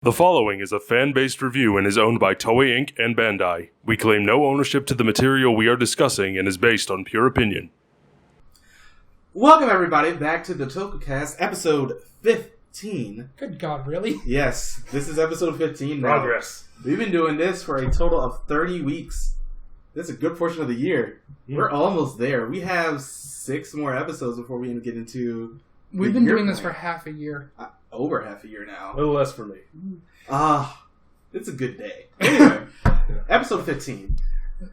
The following is a fan-based review and is owned by Toei Inc. and Bandai. We claim no ownership to the material we are discussing and is based on pure opinion. Welcome everybody back to the Tokucast, episode 15. Good God, really? Yes, this is episode 15 now. Progress. We've been doing this for a total of 30 weeks. That's a good portion of the year. We're almost there. We have 6 more episodes before we get into... We've been doing this for half a year. Over half a year now. A little less for me. It's a good day. Anyway, episode 15.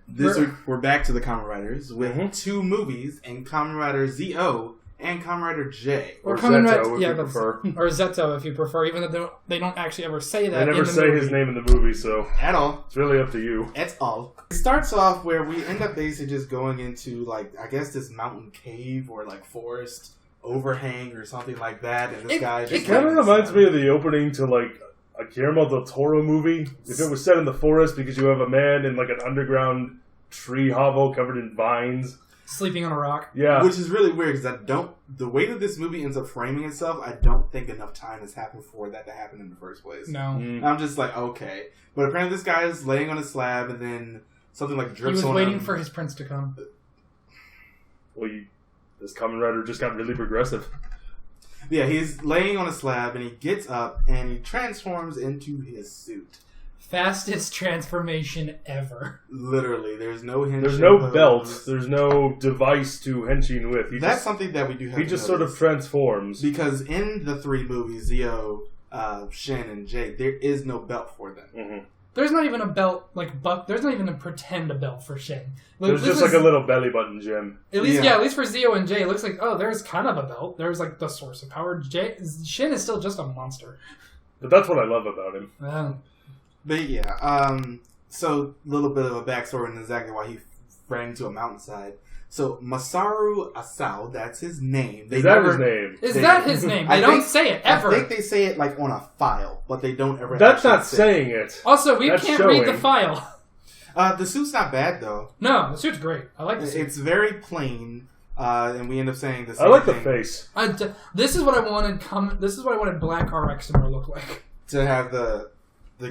This week, we're back to the Kamen Riders with 2 movies, and Kamen Rider ZO and Kamen Rider J. Or Kamen Zeto, Rider, if you prefer. Or Zeto, if you prefer, even though they don't actually ever say that. They never say his name in the movie, so At all. it's really up to you. At all. It starts off where we end up basically just going into, like, I guess this mountain cave or, like, forest overhang or something like that, and this guy's just... It kind of reminds me of the opening to, like, a Guillermo del Toro movie. If it was set in the forest, because you have a man in, like, an underground tree hovel covered in vines. Sleeping on a rock. Yeah. Which is really weird, because the way that this movie ends up framing itself, I don't think enough time has happened for that to happen in the first place. No. I'm just like, okay. But apparently this guy is laying on a slab, and then something like drips on him. He was waiting for his prince to come. Well, this Kamen Rider just got really progressive. Yeah, he's laying on a slab, and he gets up, and he transforms into his suit. Fastest transformation ever. Literally, there's no henshin. There's no belt. There's no device to henshin with. That's something that we do have He to just notice. sort of transforms. Because in the 3 movies, Zio, Shin, and Jay, there is no belt for them. Mm-hmm. There's not even a belt, there's not even a pretend belt for Shin. There's just like a little belly button gem. At least, at least for Zio and Jay, it looks like, there's kind of a belt. There's like the source of power. Shin is still just a monster. But that's what I love about him. But yeah, so a little bit of a backstory on exactly why he ran into a mountainside. So Masaru Asao, that's his name. Is that his name? Is that his name? They don't say it ever. I think they say it like on a file, but they don't ever. That's not saying it. Also, we That's can't showing. read the file. The suit's not bad though. No, the suit's great. I like the suit. It's very plain, and we end up saying the same I like thing. the face. This is what I wanted. This is what I wanted Black RX to look like. To have the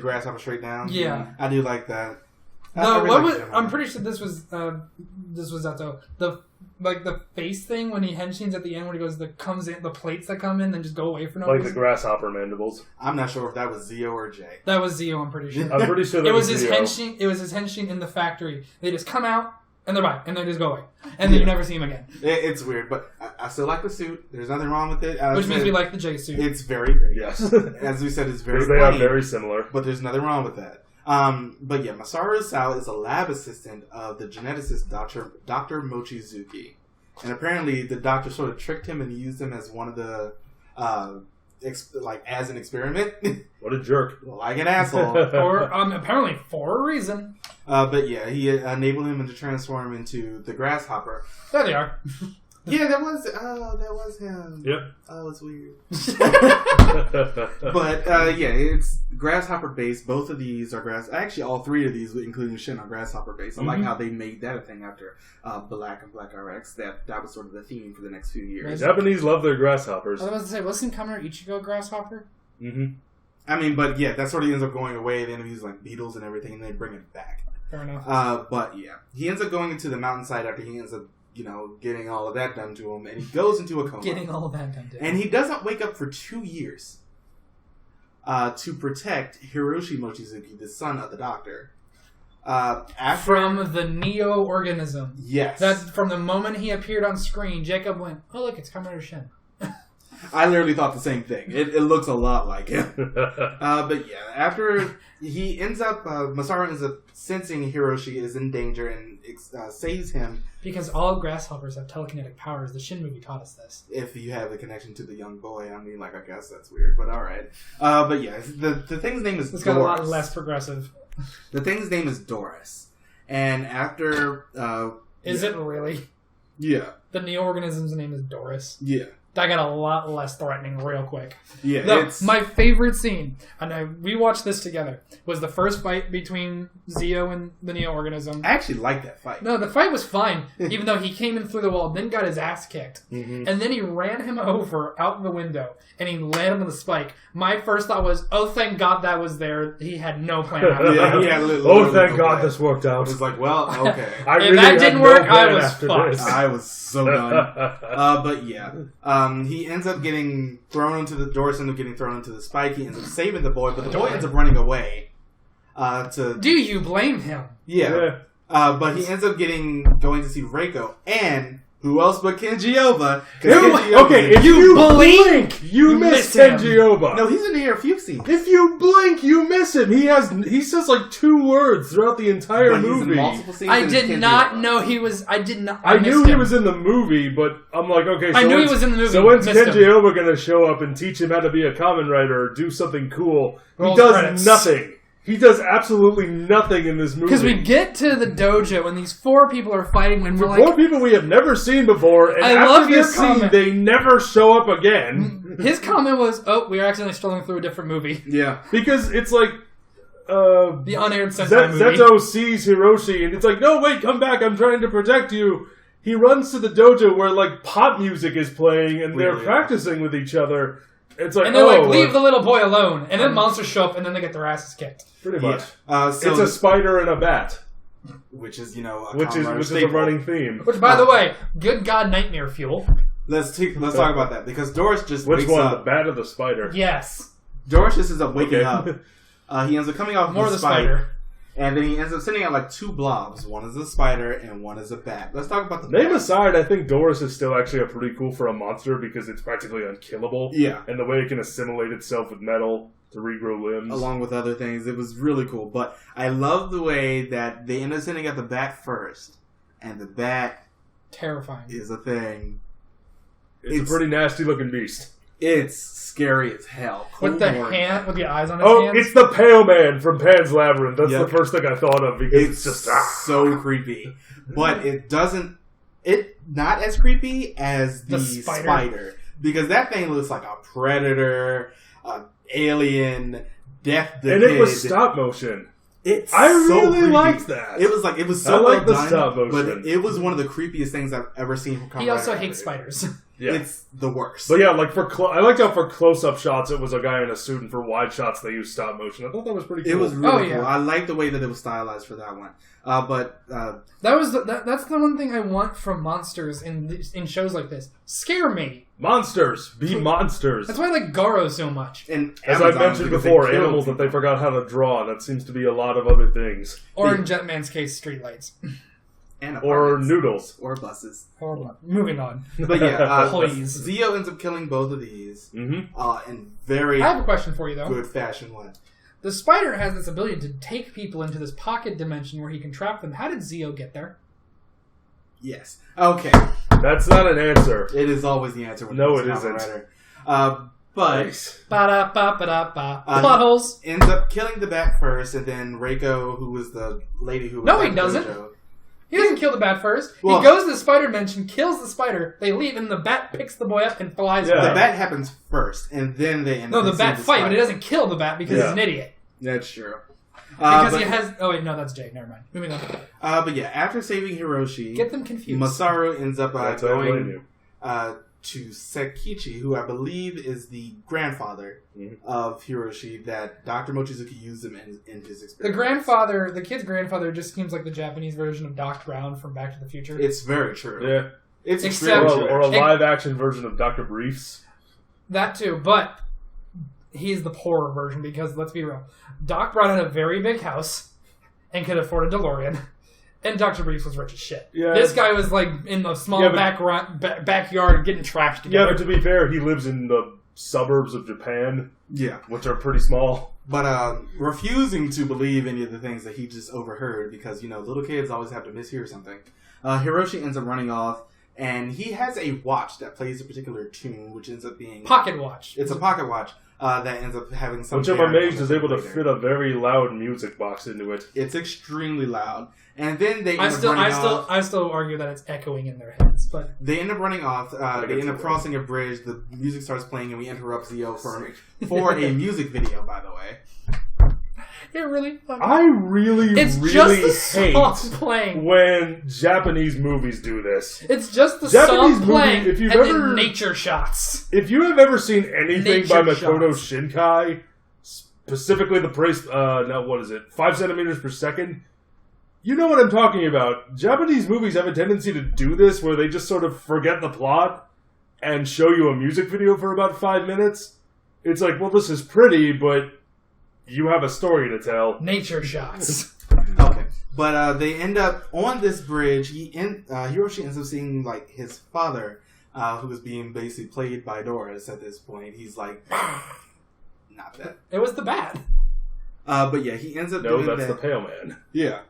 grasshopper straight down. Yeah, I do like that. I'm pretty sure this was Zeto. The face thing when he henshins at the end, when he goes, the plates that come in and just go away for no reason. Like the grasshopper mandibles. I'm not sure if that was Zio or Jay. That was Zio, I'm pretty sure. I'm pretty sure that it was was his Zio. henshin. It was his henshin in the factory. They just come out and they're bye, and they just go away, and then you never see him again. It's weird, but I still like the suit. There's nothing wrong with it. Which means we like the J suit. It's very great. Yes. As we said, it's very Because they plain, are very similar. but there's nothing wrong with that. But yeah, Masaru Asao is a lab assistant of the geneticist Dr. Mochizuki. And apparently the doctor sort of tricked him and used him as one of the, as an experiment. What a jerk. Like an asshole. Or apparently for a reason. But yeah, he enabled him to transform into the grasshopper. There they are. Yeah, that was him. Yep. Oh, it's weird. But, yeah, it's grasshopper based. Both of these are actually, all 3 of these, including Shin, are grasshopper based. I like how they made that a thing after Black and Black RX. That was sort of the theme for the next few years. Japanese love their grasshoppers. I was about to say, wasn't Kamen Rider Ichigo grasshopper? Mm-hmm. I mean, but yeah, that sort of ends up going away. The enemies like beetles and everything, and they bring it back. Fair enough. But yeah, he ends up going into the mountainside after he ends up, getting all of that done to him, and he goes into a coma. Getting all of that done to him. And he doesn't wake up for 2 years to protect Hiroshi Mochizuki, the son of the doctor. From the Neo-organism. Yes. That from the moment he appeared on screen, Jacob went, oh look, it's Kamen Rider Shin. I literally thought the same thing. It looks a lot like him. But yeah, after he ends up, Masaru ends up sensing Hiroshi is in danger and saves him. Because all grasshoppers have telekinetic powers. The Shin movie taught us this. If you have a connection to the young boy, I mean, I guess that's weird, but alright. But yeah, the thing's name is Doris. It's got a lot less progressive. The thing's name is Doris. And after... Is it really? Yeah. The Neo-organism's name is Doris? Yeah. that got a lot less threatening real quick. Yeah, my favorite scene, and we watched this together, was the first fight between Zeo and the Neo-Organism. I actually liked that fight. No, the fight was fine, even though he came in through the wall, then got his ass kicked. And then he ran him over out the window, and he landed on the spike. My first thought was, oh, thank God that was there. He had no plan after that. Oh, thank God this worked out. It was like, well, okay. If that didn't work, I was fucked. I was so done. But yeah. He ends up getting thrown into the Doris ends up getting thrown into the spike. He ends up saving the boy, but the boy ends up running away. Do you blame him? Yeah. But he ends up going to see Reiko and who else but Kenji Oba? Okay, if you blink, you miss Kenji Oba. No, he's in here a few scenes. If you blink, you miss him. He says like 2 words throughout the entire movie. He's in multiple scenes. I did not know he was. I did not. I knew he was in the movie, but I'm like, okay. So I knew he was in the movie. So when's Kenji Oba going to show up and teach him how to be a Kamen Rider or do something cool? He does nothing. He does absolutely nothing in this movie. Because we get to the dojo and these 4 people are fighting when we're like... 4 people we have never seen before, and after this scene, they never show up again. His comment was, oh, we are accidentally strolling through a different movie. Yeah. Because it's like... the unaired Sentai movie. Zeto sees Hiroshi, and it's like, no, wait, come back, I'm trying to protect you. He runs to the dojo where, like, pop music is playing, and they're practicing with each other. It's like, and they're like, leave the little boy alone. And then monsters show up, and then they get their asses kicked. Pretty much. So it's a spider and a bat. Which is, which is a running theme. Which, by the way, good God, nightmare fuel. Let's talk about that, because Doris just wakes wakes up. Which one, the bat or the spider? Yes. Doris just ends up waking up. He ends up coming off more the spider. And then he ends up sending out like 2 blobs. One is a spider and one is a bat. Let's talk about the name bat. aside, I think Doris is still actually a pretty cool for a monster because it's practically unkillable. Yeah. And the way it can assimilate itself with metal to regrow limbs. Along with other things. It was really cool. But I love the way that they end up sending out the bat first. And the bat... terrifying. ...is a thing. It's a pretty nasty looking beast. It's scary as hell. With the hand, with the eyes on his hands? Oh, it's the Pale Man from Pan's Labyrinth. That's the first thing I thought of because it's just so creepy. But it doesn't... It's not as creepy as the spider. Because that thing looks like a predator, an alien, death the and kid. It was stop motion. I really liked that. It was so well done, the stop motion. but it was one of the creepiest things I've ever seen from Kamen Rider. He also hates spiders. Yeah. It's the worst. But yeah, like I liked how for close-up shots it was a guy in a suit, and for wide shots they used stop motion. I thought that was pretty cool. It was really cool. I liked the way that it was stylized for that one. That's the one thing I want from monsters in shows like this. Scare me. Monsters. Be monsters. That's why I like Garo so much. And as I mentioned before, animals that they forgot how to draw. That seems to be a lot of other things. Or in Jetman's case, streetlights. Or noodles. Or buses. Moving on. But yeah, please. Zeo ends up killing both of these. Mm-hmm. In very I have a question for you, though. Good fashion one. The spider has this ability to take people into this pocket dimension where he can trap them. How did Zeo get there? Yes. Okay. That's not an answer. It is always the answer. No, it isn't. But plot holes. Ends up killing the bat first, and then Reiko, who was the lady who was no, he doesn't. He doesn't kill the bat first. Well, he goes to the spider dimension, kills the spider. They leave, and the bat picks the boy up and flies away. The bat happens first, and then they end up. No, the bat fight, but it doesn't kill the bat because he's an idiot. That's true. Because he has... Oh, wait, no, that's Jay. Never mind. Moving on. But yeah, after saving Hiroshi... Get them confused. Masaru ends up going to Sekichi, who I believe is the grandfather of Hiroshi, that Dr. Mochizuki used him in his experience. The kid's grandfather just seems like the Japanese version of Doc Brown from Back to the Future. It's very true. Yeah. It's or a live-action version of Dr. Briefs. That too, but... He's the poorer version because, let's be real, Doc Brown had a very big house and could afford a DeLorean, and Dr. Briefs was rich as shit. Yeah. This guy was like in the small backyard getting trashed together. Yeah, but to be fair, he lives in the suburbs of Japan, which are pretty small. But refusing to believe any of the things that he just overheard because, little kids always have to mishear something. Hiroshi ends up running off. And he has a watch that plays a particular tune, which ends up being... Pocket watch. It's a pocket watch. that ends up having some... Which I'm amazed is able to fit a very loud music box into it. It's extremely loud. And then they I still argue that it's echoing in their heads, but... They end up running off. They end up crossing a bridge. The music starts playing, and we interrupt Zio for a music video, by the way. It really fucking... I really hate playing when Japanese movies do this. It's just the Japanese song playing movie, then nature shots. If you have ever seen anything by Makoto shots. Shinkai, specifically the price, 5 centimeters per second, you know what I'm talking about. Japanese movies have a tendency to do this where they just sort of forget the plot and show you a music video for about 5 minutes. It's like, well, this is pretty, but you have a story to tell. Nature shots. Okay. But they end up on this bridge. Hiroshi ends up seeing like his father, who is being basically played by Doris at this point. He's like, not that. It was the bat. But yeah, he ends up doing that. No, that's the pale man. Yeah.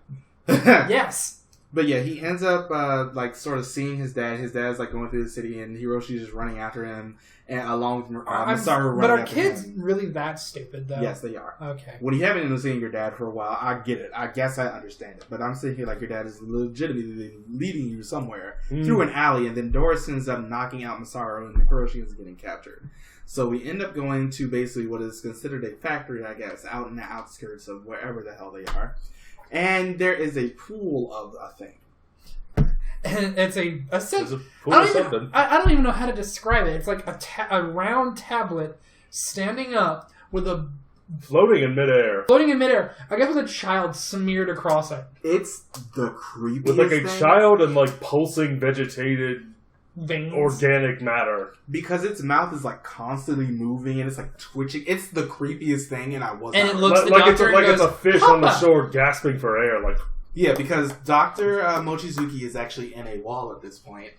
Yes. But yeah, he ends up like sort of seeing his dad. His dad's like going through the city, and Hiroshi's just running after him, and along with Masaru running But are after kids him. really that stupid, though? Yes, they are. Okay. When you haven't been seeing your dad for a while, I get it. I guess I understand it. But I'm sitting here like your dad is legitimately leading you somewhere through an alley, and then Doris ends up knocking out Masaru, and Hiroshi is getting captured. So we end up going to basically what is considered a factory, I guess, out in the outskirts of wherever the hell they are. And there is a pool of a thing. And it's a pool of something. I don't even know how to describe it. It's like a round tablet standing up with a... Floating in midair. I guess with a child smeared across it. It's the creepiest With like a thing. child and like pulsing vegetated Veins. organic matter. Because its mouth is like constantly moving and it's like twitching. It's the creepiest thing, and I wasn't. And it looks like it's goes, a fish Papa! on the shore gasping for air. Like, yeah, because Dr. Mochizuki is actually in a wall at this point.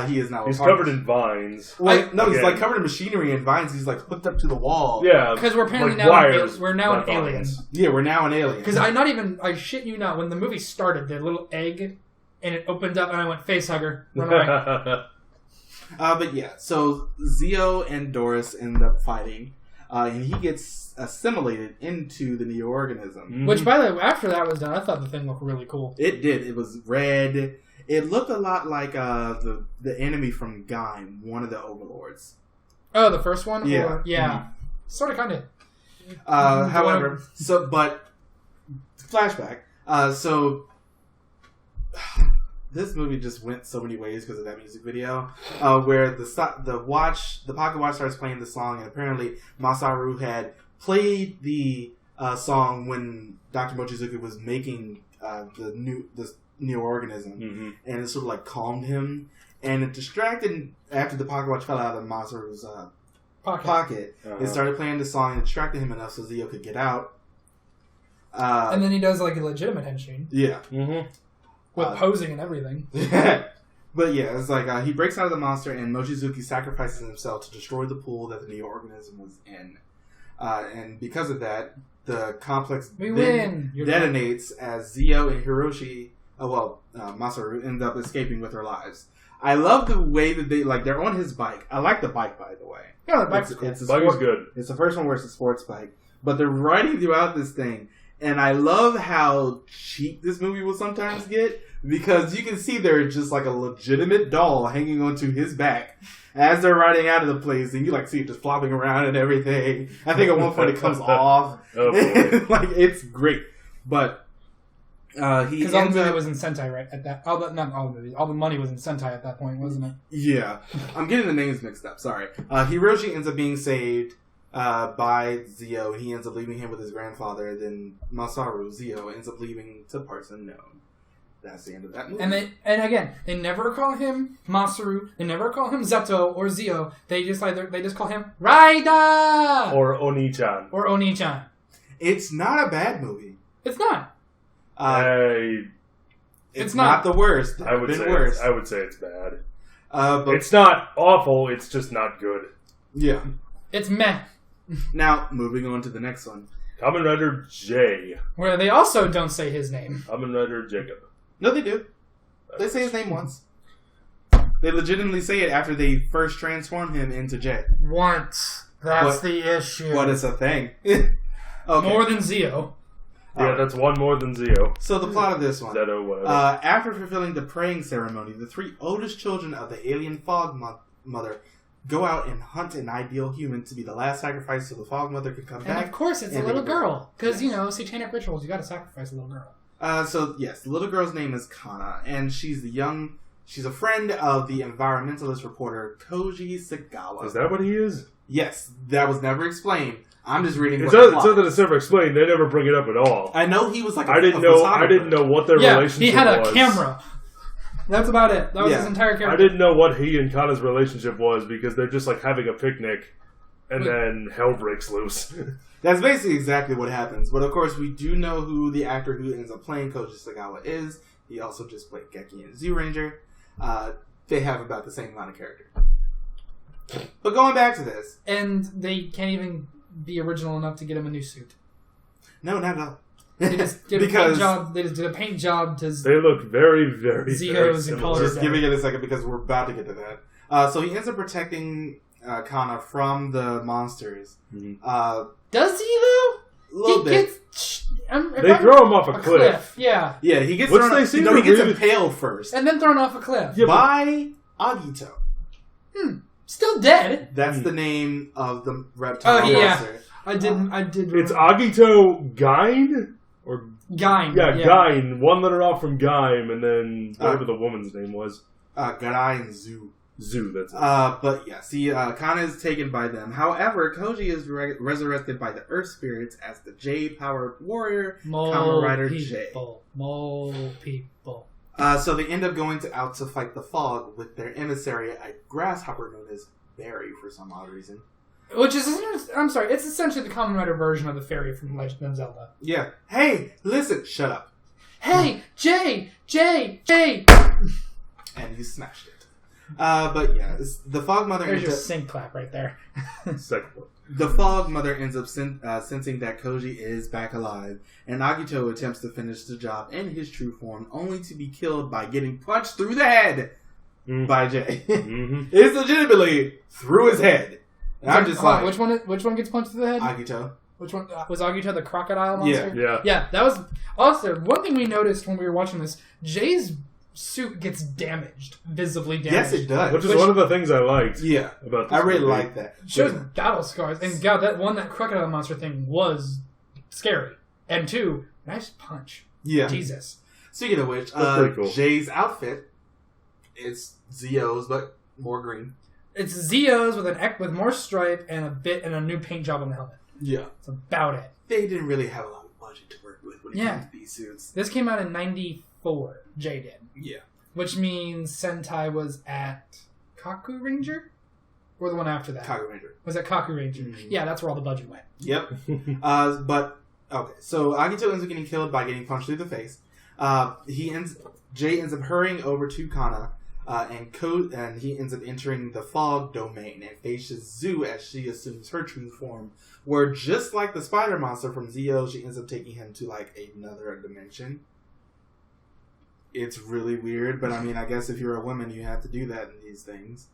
He is now. He's covered in vines. He's like covered in machinery and vines. He's like hooked up to the wall. Yeah, because we're apparently like now wires, we're now an alien. Yeah, we're now an alien. Because I shit you not, when the movie started, the little egg and it opened up and I went face hugger, run away. But yeah, so Zio and Doris end up fighting, and he gets assimilated into the neo-organism. Which, by the way, after that was done, I thought the thing looked really cool. It did. It was red. It looked a lot like the enemy from Gaim, one of the overlords. Oh, the first one? Yeah. Mm-hmm. Sort of, kind of. However, flashback. This movie just went so many ways because of that music video, where the pocket watch starts playing the song, and apparently Masaru had played the song when Dr. Mochizuki was making the new organism, and it sort of like calmed him, and it distracted after the pocket watch fell out of Masaru's pocket. It started playing the song and distracted him enough so Zio could get out. And then he does like a legitimate henshin. Yeah. With posing and everything. But yeah, it's like he breaks out of the monster, and Mochizuki sacrifices himself to destroy the pool that the neo-organism was in. And because of that, the complex detonates as Zio and Hiroshi, Masaru, end up escaping with their lives. I love the way that they're on his bike. I like the bike, by the way. Yeah, the bike's cool. The bike is good. It's the first one where it's a sports bike. But they're riding throughout this thing. And I love how cheap this movie will sometimes get, because you can see there's just like a legitimate doll hanging onto his back as they're riding out of the place, and you like see it just flopping around and everything. I think at one point it comes off. Like, it's great. But because all the movie was in Sentai, right? At that, not all the movies. All the money was in Sentai at that point, wasn't it? Yeah, I'm getting the names mixed up. Sorry. Hiroshi ends up being saved by Zio. He ends up leaving him with his grandfather. Then Masaru, Zio, ends up leaving to parts unknown. That's the end of that movie. And again, they never call him Masaru. They never call him Zeto or Zio. They just call him Raida or Oni-chan. It's not a bad movie. It's not. It's not the worst. I would say it's bad. But it's not awful. It's just not good. Yeah. It's meh. Now, moving on to the next one. Kamen Rider J. Where they also don't say his name. Kamen Rider Jacob. No, they do. They say his name once. They legitimately say it after they first transform him into J. Once. That's the issue. But it's a thing. Okay. More than Zio. Yeah, that's one more than Zio. So the plot of this one. Zeto, whatever. After fulfilling the praying ceremony, the 3 oldest children of the alien Fog Mother go out and hunt an ideal human to be the last sacrifice so the Fog Mother can come back. And of course it's a little girl. Because, satanic rituals, you gotta sacrifice a little girl. So, yes, the little girl's name is Kana, and she's a friend of the environmentalist reporter Koji Sagawa. Is that what he is? Yes, that was never explained. I'm just reading. It's not that it's never explained. They never bring it up at all. I know he was like. I didn't know what their relationship was. He had a camera. That's about it. That was his entire character. I didn't know what he and Kana's relationship was because they're just like having a picnic, and then hell breaks loose. That's basically exactly what happens. But of course, we do know who the actor who ends up playing Koji Sagawa is. He also just played Geki in Zyuranger. They have about the same amount of character. But going back to this, and they can't even be original enough to get him a new suit. No, not at all. They just did a paint job. They just did a paint job to. They look very, very, Zio's very and colors. Just giving it a second because we're about to get to that. So he ends up protecting Kana from the monsters. Mm-hmm. Does he though? A little bit. They throw him off a cliff. Yeah. Yeah, he gets he gets impaled first. And then thrown off a cliff. Yeah, by Agito. Still dead. That's the name of the reptile monster. I did. It's Agito Gain? Or Gain. Yeah, Gain. One letter off from Gaim, and then whatever the woman's name was. Garai and Zu. Zu, that's it. But yeah, see, Kana is taken by them. However, Koji is resurrected by the Earth Spirits as the J-powered warrior, Kamen Rider J. Mole people. So they end up going out to fight the fog with their emissary, a grasshopper known as Barry for some odd reason. Which is, I'm sorry, it's essentially the Kamen Rider version of the fairy from Legend of Zelda. Yeah. Hey, listen, shut up. Hey, Jay! And you smashed it. But yeah, the Fog Mother... There's your sync clap right there. Second one. The Fog Mother ends up sensing that Koji is back alive, and Agito attempts to finish the job in his true form, only to be killed by getting punched through the head by Jay. Mm-hmm. It's legitimately through his head. And I'm just like... Which one gets punched through the head? Agito. Which one? Was Agito the crocodile monster? Yeah, that was... Also, one thing we noticed when we were watching this, Jay's suit gets damaged, visibly damaged. Yes, it does. Which is one of the things I liked. Yeah, about this I really like that. Shows battle scars, and God, that crocodile monster thing was scary. And 2, nice punch. Yeah, Jesus. Speaking of which, cool. Jay's outfit is Zio's, but more green. It's Zio's with more stripe and a new paint job on the helmet. Yeah, that's about it. They didn't really have a lot of budget to work with when it comes to these suits. This came out in '94. Jay did. Yeah. Which means Sentai was at Kaku Ranger? Or the one after that? Kaku Ranger. Was at Kaku Ranger. Mm-hmm. Yeah, that's where all the budget went. Yep. But, okay. So, Agito ends up getting killed by getting punched through the face. Jay ends up hurrying over to Kana, and he ends up entering the fog domain and faces Zu as she assumes her true form. Where, just like the spider monster from Zio, she ends up taking him to, another dimension. It's really weird, but I mean, I guess if you're a woman, you have to do that in these things.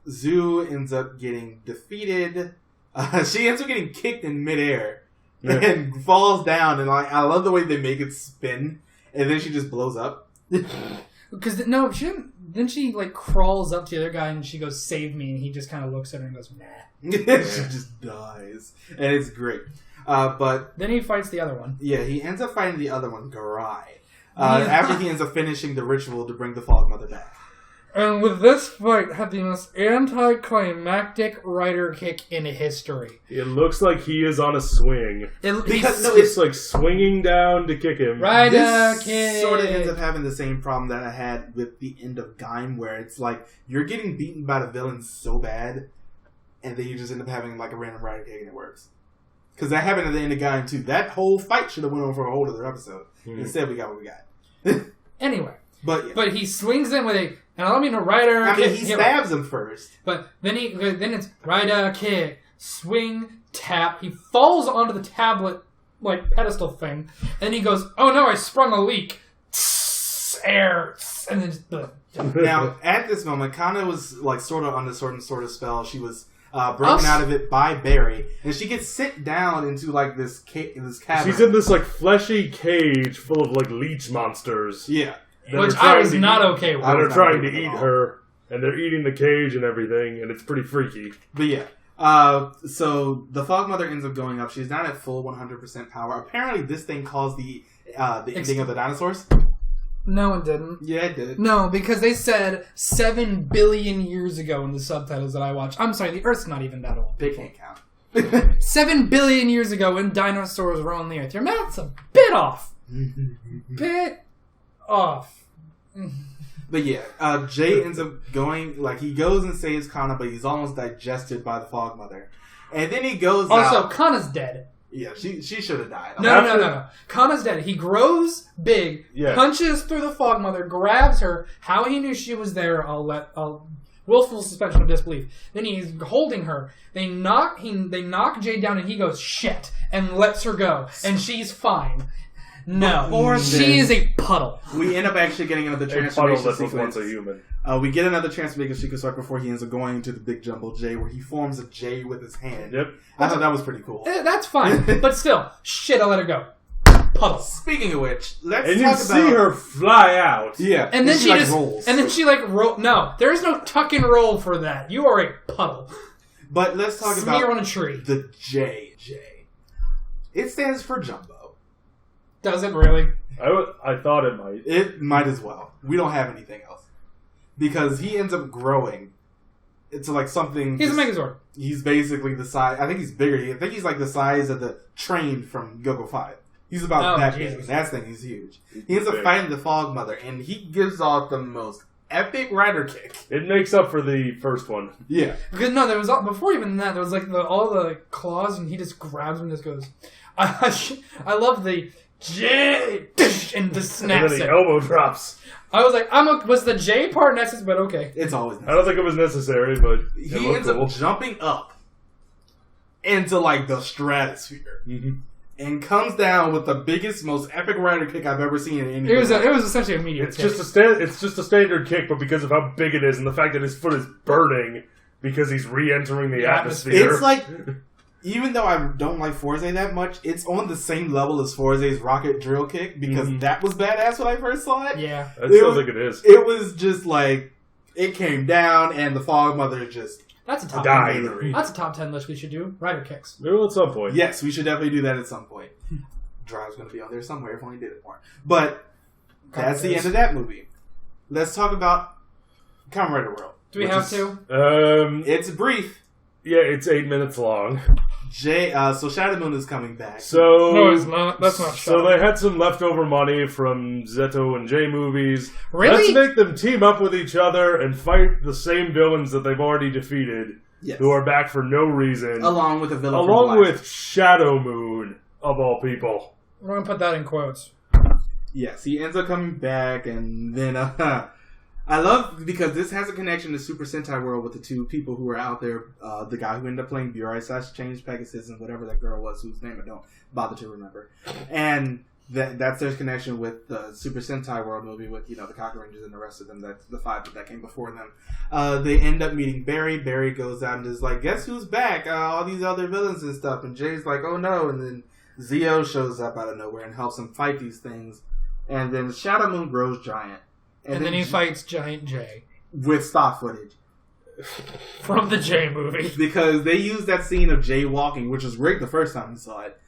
Zu ends up getting defeated. She ends up getting kicked in midair and falls down. And I love the way they make it spin, and then she just blows up. Because then she crawls up to the other guy and she goes, "Save me," and he just kind of looks at her and goes, "Nah." She just dies, and it's great. But then he fights the other one. Yeah, he ends up fighting the other one, Garai. After he ends up finishing the ritual to bring the Fog Mother back. And with this fight, had the most anticlimactic rider kick in history. It looks like he is on a swing. It's like swinging down to kick him. Rider kick. Sort of ends up having the same problem that I had with the end of Gaim, where it's like you're getting beaten by the villain so bad, and then you just end up having a random rider kick and it works. Because that happened at the end of Gaim too. That whole fight should have went on for a whole other episode. Instead, we got what we got. Anyway, but he swings in with a, and I don't mean a rider. I mean, he stabs him first, but then it's rider kick, swing, tap. He falls onto the tablet pedestal thing, and he goes, "Oh no, I sprung a leak." Air, and then now at this moment, Kana was sort of on this sort of spell. She was broken out of it by Barry, and she gets sent down into like this cavern. She's in this like fleshy cage full of like leech monsters. Yeah, which I was not okay with. That are trying to eat her, and they're eating the cage and everything, and it's pretty freaky. But yeah. So the Fog Mother ends up going up. She's not at full 100% power. Apparently, this thing caused the ending of the dinosaurs. No, it didn't. Yeah, it did. No, because they said 7 billion years ago in the subtitles that I watched. I'm sorry, the Earth's not even that old. They can't count. 7 billion years ago when dinosaurs were on the Earth. Your math's a bit off. Bit off. But yeah, Jay ends up going, like, he goes and saves Kana, but he's almost digested by the Fog Mother. And then he goes Also, out. Kana's dead. Yeah, she should have died. No. Kana's dead. He grows big, punches through the Fog Mother, grabs her. How he knew she was there, willful suspension of disbelief. Then he's holding her. They knock Jay down, and he goes, shit, and lets her go. And she's fine. No, she is a puddle. We end up actually getting another transformation sequence. Was once a human. We get another transformation sequence right before he ends up going into the big jumbo J, where he forms a J with his hand. Yep. I thought that was pretty cool. That's fine, but still, shit, I let her go. Puddle. Speaking of which, let's and talk you see her fly out. Yeah, and then she just rolls. And then she roll. No, there is no tuck and roll for that. You are a puddle. But let's talk about smear on a tree. The J. It stands for jumbo. Does it really? I thought it might. It might as well. We don't have anything else. Because he ends up growing into like something... He's a Megazord. He's basically the size... I think he's bigger. I think he's like the size of the train from Go-Go 5. He's about that big. That thing is huge. He ends up fighting the Fog Mother, and he gives off the most epic rider kick. It makes up for the first one. Yeah. Because no, there was... Before even that, there was like all the claws, and he just grabs them and just goes... I love the... J and just snaps and then the elbow drops. I was like, was the J part necessary? But okay, it's always necessary. I don't think it was necessary, but he ends up jumping up into like the stratosphere and comes down with the biggest, most epic rider kick I've ever seen in any. It was essentially a meteor. It's just a standard kick, but because of how big it is and the fact that his foot is burning because he's re-entering the atmosphere. It's like. Even though I don't like Forze that much, it's on the same level as Forze's rocket drill kick because that was badass when I first saw it. Yeah. It feels like it is. It was just like, it came down and the Fog Mother just That's a top died. 10. That's a top 10 list we should do. Rider kicks. Maybe at some point. Yes, we should definitely do that at some point. Drive's going to be on there somewhere if only did it more. But that's the end of that movie. Let's talk about Kamen Rider World. Do we have to? It's brief. Yeah, it's 8 minutes long. So Shadow Moon is coming back. So no, it's not. That's not. So they had some leftover money from Zeto and J movies. Really? Let's make them team up with each other and fight the same villains that they've already defeated, who are back for no reason. Along with a villain. Along with Shadow Moon, of all people. We're gonna put that in quotes. Yes, he ends up coming back, and then I love because this has a connection to Super Sentai World with the two people who were out there. The guy who ended up playing Burai / Change Pegasus and whatever that girl was, whose name I don't bother to remember. And that's their connection with the Super Sentai World movie with the Kaku Rangers and the rest of them. That's the 5 that came before them. They end up meeting Barry. Barry goes out and is like, "Guess who's back? All these other villains and stuff." And Jay's like, "Oh no!" And then Zio shows up out of nowhere and helps him fight these things. And then Shadow Moon grows giant. And then he fights Giant J. With stock footage. From the J movie. Because they used that scene of Jay walking, which was great the first time we saw it.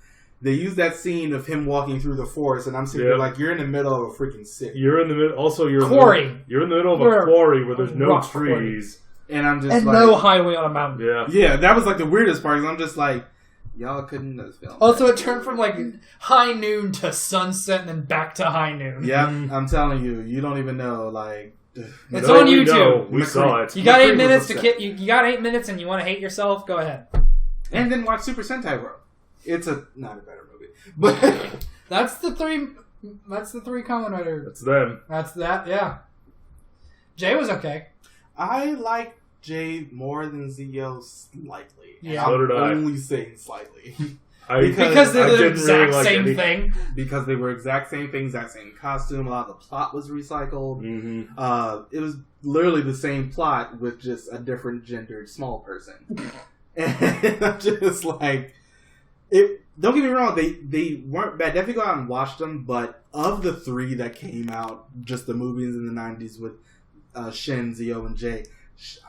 They used that scene of him walking through the forest, and I'm sitting there like, you're in the middle of a freaking city. You're in the middle. Also, you're quarry. You're in the middle of a quarry where there's no trees. And I'm just and no highway on a mountain. Yeah, that was like the weirdest part. I'm just like, y'all couldn't have filmed. Also, it turned from like high noon to sunset and then back to high noon. Yeah, I'm telling you, you don't even know. Like, it's on YouTube. We saw it. You got 8 minutes to you got 8 minutes, and you want to hate yourself? Go ahead. And then watch Super Sentai World. It's not a better movie, but that's the three. That's the 3 Kamen Rider. That's them. That's that. Yeah. Jay was okay. I like Jay more than Zio slightly. Yeah, so did I. Only saying slightly. Because they're the exact same thing. Because they were exact same thing, exact same costume. A lot of the plot was recycled. It was literally the same plot with just a different gendered small person. And I'm just like, it. Don't get me wrong, they weren't bad. Definitely go out and watch them, but of the 3 that came out, just the movies in the 90s with Shin, Zio, and Jay,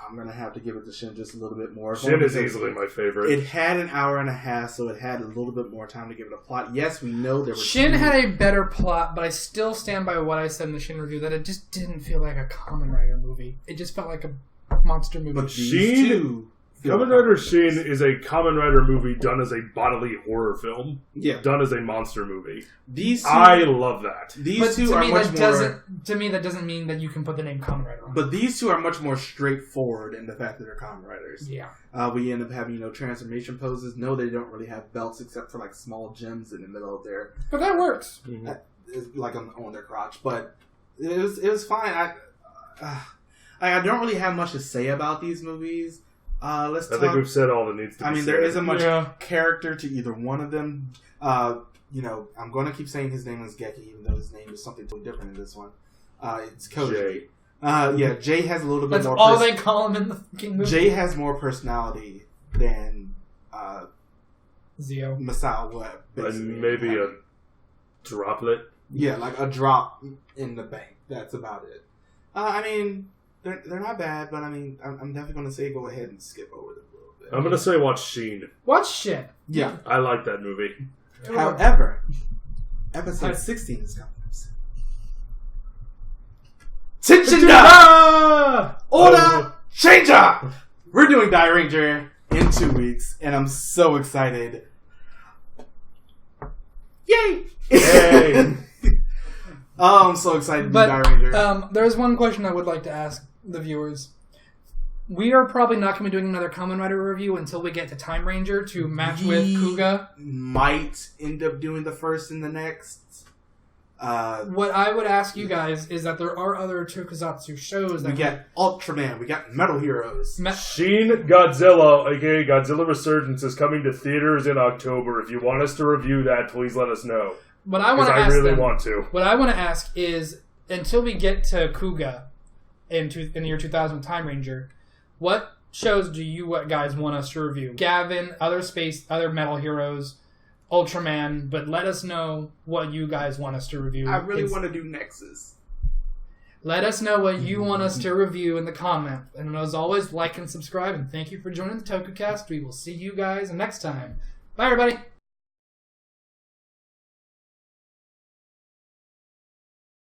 I'm going to have to give it to Shin just a little bit more. Shin is easily my favorite. It had an hour and a half, so it had a little bit more time to give it a plot. Yes, we know there was... Shin had a better plot, but I still stand by what I said in the Shin review, that it just didn't feel like a Kamen Rider movie. It just felt like a monster movie. But Shin... Kamen Rider Shin is a Kamen Rider movie done as a bodily horror film. Yeah. Done as a monster movie. These two, I love that. These two are much more... To me, that doesn't mean that you can put the name Kamen Rider on. But these two are much more straightforward in the fact that they're Kamen Riders. Yeah. We end up having, transformation poses. No, they don't really have belts except for, like, small gems in the middle of their... But that works. Like, on their crotch. But it was fine. I don't really have much to say about these movies. I think we've said all that needs to be said. I mean, there isn't much character to either one of them. I'm going to keep saying his name is Geki, even though his name is something totally different in this one. It's Koji. Jay. Jay has a little bit more... That's all they call him in the fucking movie. Jay has more personality than Zio. Masao Web. And maybe a droplet. Yeah, like a drop in the bank. That's about it. I mean... They're not bad, but I mean, I'm definitely going to say go ahead and skip over them a little bit. I'm going to say watch Sheen. Watch Shin. Yeah. I like that movie. However, episode 16 is coming up soon. TENSHIN-DA! Order Changer! We're doing Dairanger in 2 weeks, and I'm so excited. Yay! Yay! Oh, I'm so excited to do Dairanger. There's one question I would like to ask the viewers. We are probably not going to be doing another Kamen Rider review until we get to Time Ranger to match with Kuga. Might end up doing the first and the next. What I would ask you guys is that there are other tokusatsu shows. We got Ultraman. We got Metal Heroes. Shin Godzilla, aka Godzilla Resurgence, is coming to theaters in October. If you want us to review that, please let us know. What I want to ask want to. What I want to ask is, until we get to Kuga in the year 2000 Time Ranger, what shows do you guys want us to review? Gavin, other Metal Heroes, Ultraman, but let us know what you guys want us to review. I really want to do Nexus. Let us know what you want us to review in the comments. And as always, like and subscribe. And thank you for joining the Tokucast. We will see you guys next time. Bye, everybody.